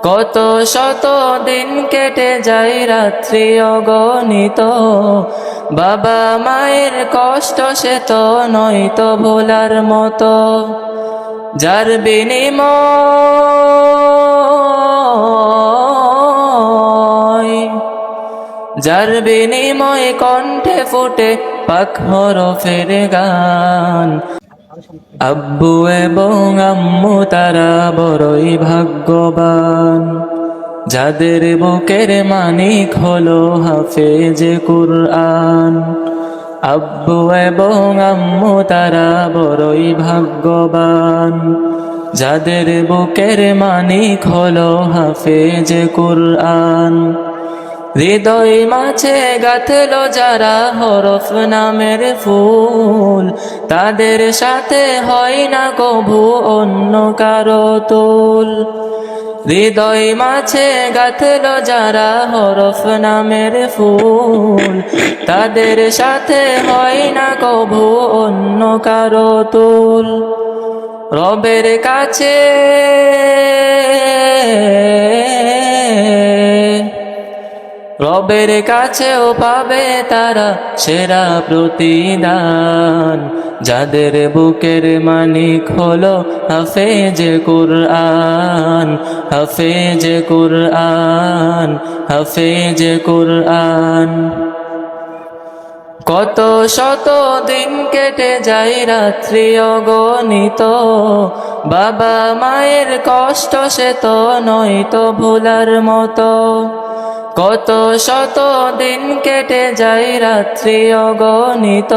কত শত দিন কেটে যায় রাত্রি অগণিত, বাবা মায়ের কষ্ট সে তো নয়তো ভোলার মতো। যার বিনিময় কণ্ঠে ফুটে পাক হরফের গান। আব্বু এবং আম্মু তারা বড়ই ভাগ্যবান, যাদের বুকের মানিক হলো হাফেজে কুরআন। আব্বু এবং আম্মু তারা বড়ই ভাগ্যবান, যাদের বুকের মানিক হলো হাফেজে কুরআন। হৃদয় মাঝে গাঁথলো যারা হরফ নামের ফুল, তাদের সাথে হয় না কভু অন্য কারো তুল। হৃদয় মাঝে গাঁথলো যারা হরফ নামের ফুল, তাদের সাথে হয় না কভু অন্য কারো তুল। রবের কাছে কাছেও পাবে তারা সেরা প্রতিদান, যাদের বুকের মানিক হলো হাফেজে কুরআন, হাফেজে কুরআন, হাফেজে কুরআন। কত শত দিন কেটে যায় রাত্রি অগণিত, বাবা মায়ের কষ্ট সে তো নয়তো ভোলার মতো। কত শত দিন কেটে যায় রাত্রি অগণিত,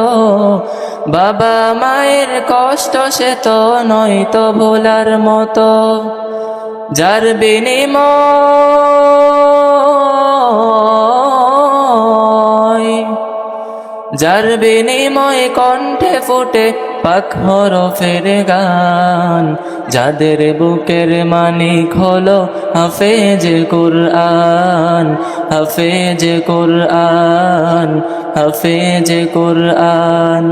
বাবা মায়ের কষ্ট সে তো নয়তো ভোলার মতো। যার বিনিময় কণ্ঠে ফুটে পাক হরফের গান, যাদের বুকের মানিক হলো হাফেজে কুরআন, হাফেজে কুরআন, হাফেজে কুরআন।